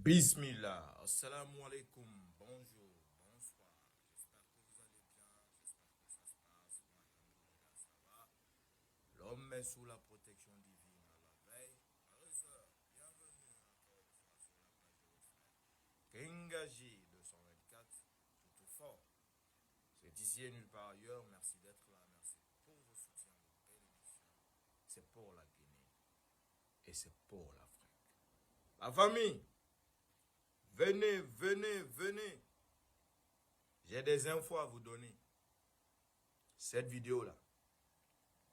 Bismillah, assalamu alaikum, bonjour, bonsoir, j'espère que vous allez bien, j'espère que ça se passe, alhamdoulilah, ça va. L'homme est sous la protection divine à la veille. Frères et sœurs, bienvenue encore une fois sur la page de votre frère. Kengaji 224, tout au fort. C'est ici et nulle part ailleurs, merci d'être là, merci pour vos soutiens, vos bénédictions. C'est pour la Guinée et c'est pour l'Afrique. La famille. Venez, venez, venez. J'ai des infos à vous donner. Cette vidéo-là,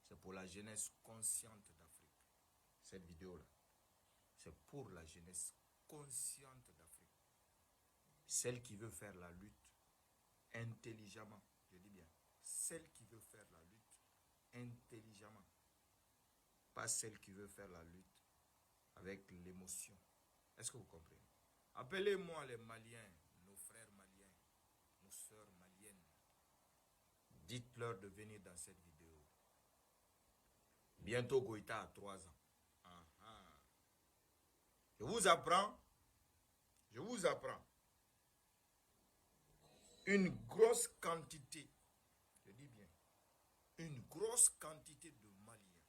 c'est pour la jeunesse consciente d'Afrique. Cette vidéo-là, c'est pour la jeunesse consciente d'Afrique. Celle qui veut faire la lutte intelligemment. Je dis bien, celle qui veut faire la lutte intelligemment. Pas celle qui veut faire la lutte avec l'émotion. Est-ce que vous comprenez? Appelez-moi les Maliens, nos frères maliens, nos sœurs maliennes. Dites-leur de venir dans cette vidéo. Bientôt Goïta a 3 ans. Je vous apprends une grosse quantité, je dis bien, une grosse quantité de Maliens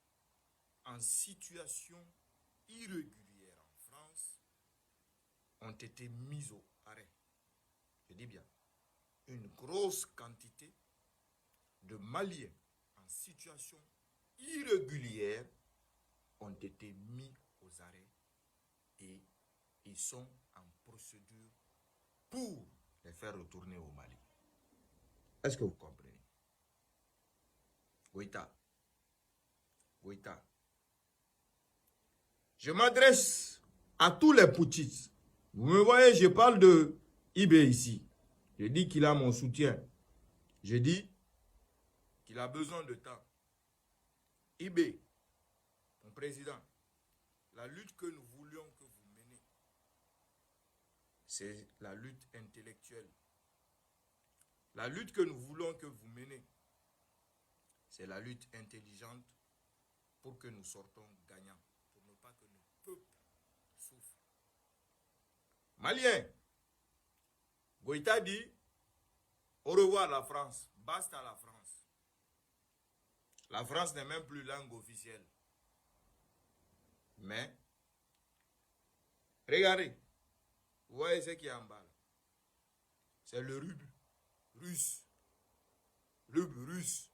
en situation irrégulière en France ont été mis au arrêt. Je dis bien, une grosse quantité de Maliens en situation irrégulière ont été mis aux arrêts et ils sont en procédure pour les faire retourner au Mali. Est-ce que vous comprenez? Goïta. Je m'adresse à tous les putschistes. Vous me voyez, je parle de Ibé ici. Je dis qu'il a mon soutien. Je dis qu'il a besoin de temps. Ibé, mon président, la lutte que nous voulions que vous menez, c'est la lutte intellectuelle. La lutte que nous voulons que vous menez, c'est la lutte intelligente pour que nous sortons gagnants, pour ne pas que nos peuples souffrent. Maliens, Goïta dit au revoir la France, basta la France. La France n'est même plus langue officielle. Mais, regardez, vous voyez ce qui est en bas là. C'est le ruble russe. Ruble russe.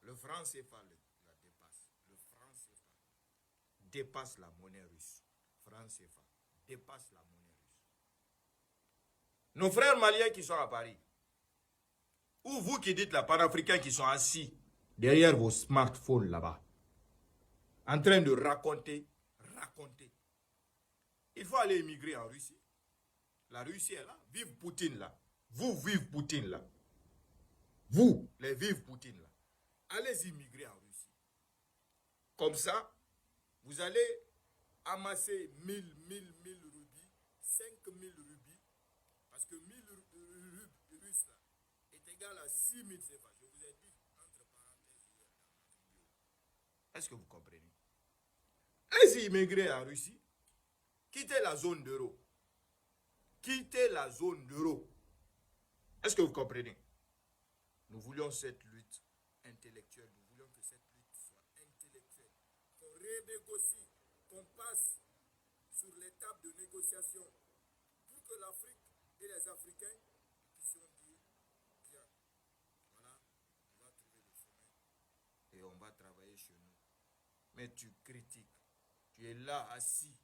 Le franc CFA la dépasse. Le franc CFA dépasse la monnaie russe. Franc CFA dépasse la monnaie russe. Nos frères maliens qui sont à Paris, ou vous qui dites la panafricains qui sont assis derrière vos smartphones là-bas, en train de raconter. Il faut aller immigrer en Russie. La Russie est là. Vive Poutine là. Vous, vive Poutine là. Vous, les vive Poutine là. Allez immigrer en Russie. Comme ça, vous allez amasser 1000 rubis, 5000 rubis, parce que 1000 russes là est égal à 6000 CFA. Je vous ai dit entre parenthèses hier dans ma vidéo. Est-ce que vous comprenez? Allez immigrer en Russie. Quittez la zone d'euro. Quittez la zone d'euro. Est-ce que vous comprenez? Nous voulions cette lutte intellectuelle. Nous voulions que cette lutte soit intellectuelle. Qu'on renégocie, qu'on passe sur l'étape de négociation pour que l'Afrique et les Africains puissent dire, bien, voilà, on va trouver le chemin et on va travailler chez nous. Mais tu critiques. Tu es là assis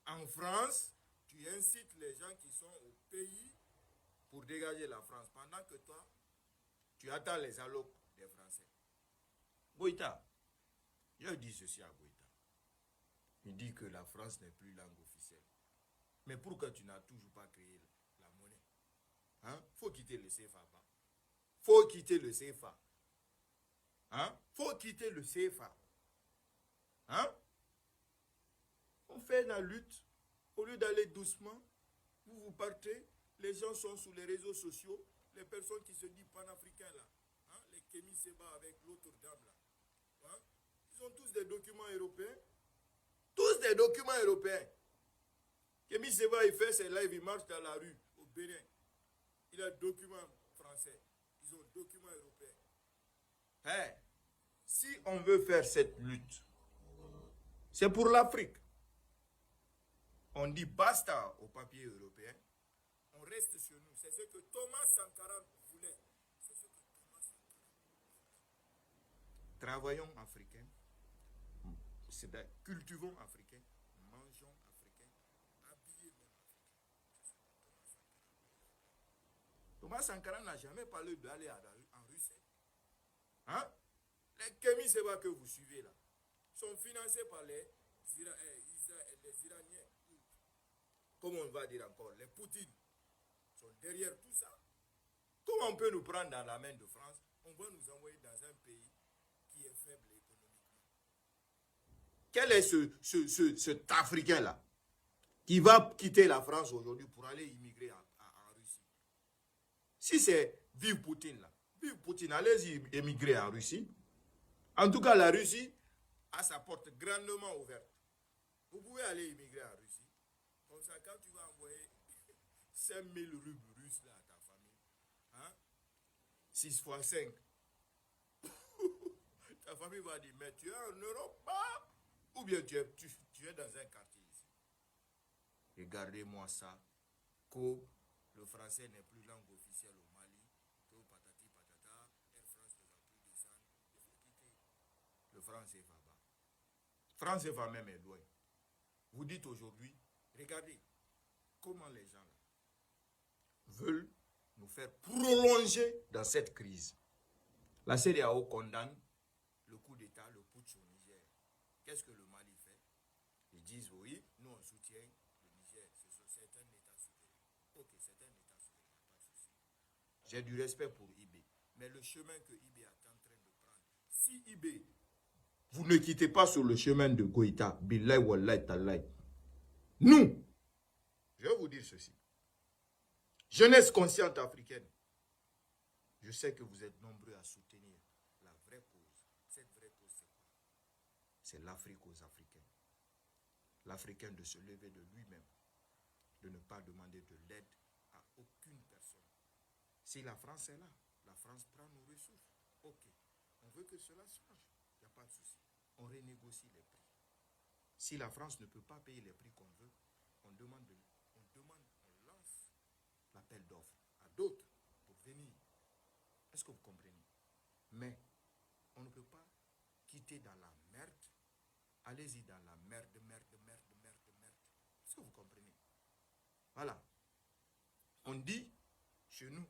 en France, tu incites les gens qui sont au pays pour dégager la France. Pendant que toi, tu attends les allocs des Français. Goïta, je dis ceci à Goïta. Il dit que la France n'est plus langue officielle. Mais pourquoi tu n'as toujours pas créé la monnaie? Hein? Faut quitter le CFA. Faut quitter le CFA. Hein? Faut quitter le CFA. Hein? On fait la lutte. Au lieu d'aller doucement, vous partez. Les gens sont sur les réseaux sociaux. Les personnes qui se disent panafricains là. Hein? Les Kémy Seba avec l'autre dame là. Hein? Ils ont tous des documents européens. Tous des documents européens. Kémy Séba, il fait ses lives, il marche dans la rue, au Bénin. Il a document français. Ils ont document européen. Hey, si on veut faire cette lutte, c'est pour l'Afrique. On dit basta au papier européen. On reste sur nous. C'est ce que Thomas Sankara voulait. C'est ce que Thomas Sankara voulait. Travaillons africains. Cultivons africains. Mangeons africains. Habillez même africains. Thomas Sankara n'a jamais parlé d'aller en Russie. Hein? Les Kémy Séba que vous suivez là sont financés par les Iraniens. Comment on va dire encore, les Poutines sont derrière tout ça. Comment on peut nous prendre dans la main de France? On va nous envoyer dans un pays qui est faible économiquement. Quel est cet Africain-là qui va quitter la France aujourd'hui pour aller immigrer en Russie? Si c'est vive Poutine là, vive Poutine, allez-y émigrer en Russie. En tout cas, la Russie a sa porte grandement ouverte. Vous pouvez aller immigrer en Russie. Comme ça, quand tu vas envoyer 5000 rubles russes là, à ta famille, hein, 6 fois 5, ta famille va dire, mais tu es en Europe, pas, ou bien tu es dans un quartier ici. Regardez-moi ça, que le français n'est plus langue officielle au Mali, que patati patata, Air France ne va plus descendre, il faut quitter. Le franc CFA bas. Franc CFA même est loin. Vous dites aujourd'hui, regardez comment les gens là veulent nous faire prolonger dans cette crise. La CEDEAO condamne le coup d'État, le putsch au Niger. Qu'est-ce que le Mali fait? Ils disent oui, nous on soutient le Niger. C'est un État souverain. Ok, c'est un État souverain, pas de souci. J'ai du respect pour IB. Mais le chemin que IB est en train de prendre, si IB, vous ne quittez pas sur le chemin de Goïta, Billahi Wallahi Tallahi, nous, je vais vous dire ceci. Jeunesse consciente africaine, je sais que vous êtes nombreux à soutenir la vraie cause. Cette vraie cause, c'est quoi? C'est l'Afrique aux Africains. L'Africain de se lever de lui-même, de ne pas demander de l'aide à aucune personne. Si la France est là, la France prend nos ressources. Ok, on veut que cela change. Il n'y a pas de souci. On renégocie les prix. Si la France ne peut pas payer les prix qu'on veut, on lance l'appel d'offres à d'autres pour venir. Est-ce que vous comprenez? Mais on ne peut pas quitter dans la merde. Allez-y dans la merde. Est-ce que vous comprenez? Voilà. On dit chez nous,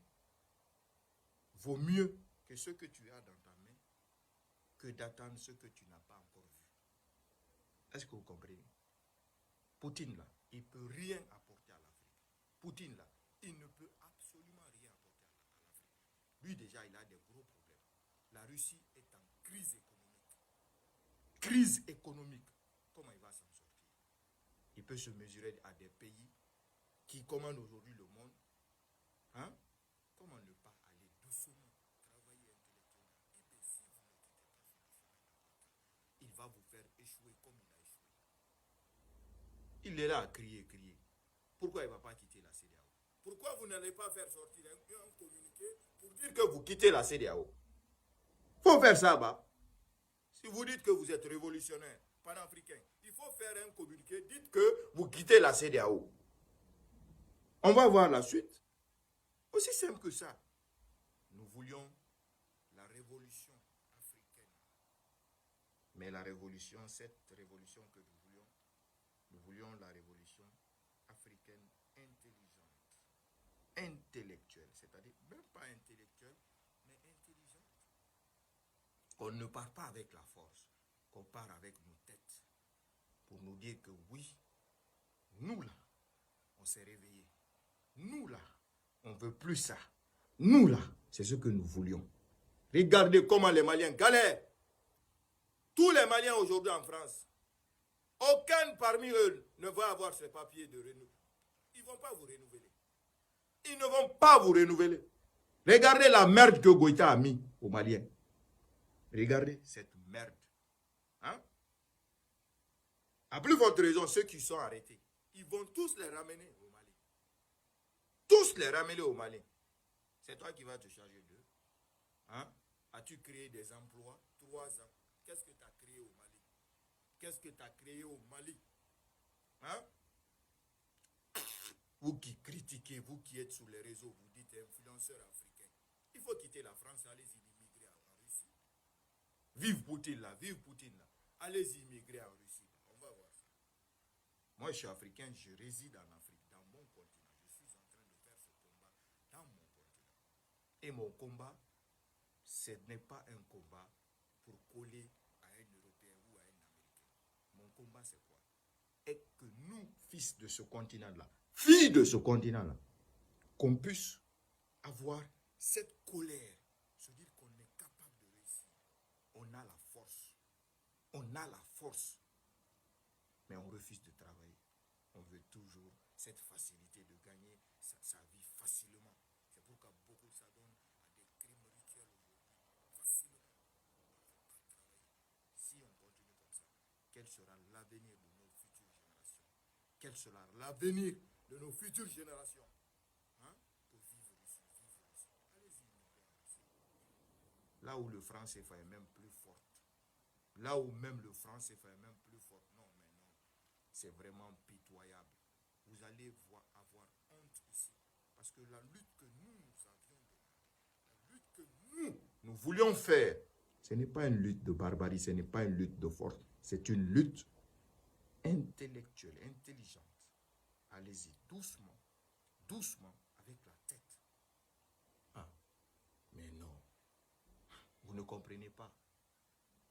vaut mieux que ce que tu as dans ta main que d'attendre ce que tu n'as pas encore vu. Est-ce que vous comprenez? Poutine là, il ne peut rien apporter à l'Afrique. Poutine là, il ne peut absolument rien apporter à l'Afrique. Lui déjà, il a des gros problèmes. La Russie est en crise économique. Crise économique. Comment il va s'en sortir? Il peut se mesurer à des pays qui commandent aujourd'hui le monde. Hein? Comment ne pas aller doucement travailler intellectuellement? Et bien, si vous ne quittez pas sur le chemin de Goïta, il va vous faire échouer comme il a échoué. Il est là à crier. Pourquoi il ne va pas quitter la CEDEAO? Pourquoi vous n'allez pas faire sortir un communiqué pour dire que vous quittez la CEDEAO? Il faut faire ça, bah. Si vous dites que vous êtes révolutionnaire, panafricain, il faut faire un communiqué, dites que vous quittez la CEDEAO. On va voir la suite. Aussi simple que ça. Nous voulions la révolution africaine. Mais la révolution, cette révolution que nous voulions la révolution africaine intelligente. Intellectuelle, c'est-à-dire même pas intellectuelle, mais intelligente. Qu'on ne part pas avec la force, qu'on part avec nos têtes. Pour nous dire que oui, nous là, on s'est réveillés. Nous là, on ne veut plus ça. Nous là, c'est ce que nous voulions. Regardez comment les Maliens galèrent. Tous les Maliens aujourd'hui en France, aucun parmi eux ne va avoir ses papiers de renouveau. Ils ne vont pas vous renouveler. Ils ne vont pas vous renouveler. Regardez la merde que Goïta a mis aux Maliens. Regardez cette merde. Hein? À plus forte raison, ceux qui sont arrêtés, qui vont tous les ramener au Mali. Tous les ramener au Mali. C'est toi qui vas te charger d'eux. Hein? As-tu créé des emplois? 3 ans. Qu'est-ce que tu as créé au Mali? Qu'est-ce que tu as créé au Mali? Hein? Vous qui critiquez, vous qui êtes sur les réseaux, vous dites influenceurs africains. Il faut quitter la France, allez-y immigrer en Russie. Vive Poutine là, vive Poutine là. Allez-y immigrer en Russie. On va voir ça. Moi, je suis africain, je réside en Afrique, dans mon continent. Je suis en train de faire ce combat dans mon continent. Et mon combat, ce n'est pas un combat pour coller à un Européen ou à un Américain. Mon combat, c'est quoi? Et que nous, fils de ce continent-là, filles de ce continent-là, qu'on puisse avoir cette colère, se dire qu'on est capable de réussir. On a la force. On a la force. Mais on refuse de travailler. On veut toujours cette facilité de gagner sa vie facilement. C'est pourquoi beaucoup s'adonnent à des crimes rituels aujourd'hui. Facilement. On ne veut pas travailler. Si on continue comme ça, quel sera l'avenir de nos futures générations? Quel sera l'avenir de nos futures générations? Hein? Pour vivre ici, vivre ici. Allez-y, immigrer en Russie. Là où le franc CFA est même plus fort. Là où même le franc CFA est même plus fort. Non, mais non. C'est vraiment pitoyable. Vous allez avoir honte ici. Parce que la lutte que nous avions demandé, la lutte que nous voulions faire, ce n'est pas une lutte de barbarie, ce n'est pas une lutte de force. C'est une lutte intellectuelle, intelligente. Allez-y, doucement, doucement, avec la tête. Ah, mais non, vous ne comprenez pas.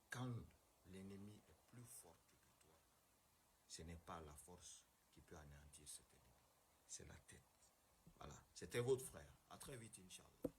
Quand l'ennemi est plus fort que toi, ce n'est pas la force qui peut anéantir cet ennemi, c'est la tête. Voilà, c'était votre frère. À très vite, Inch'Allah.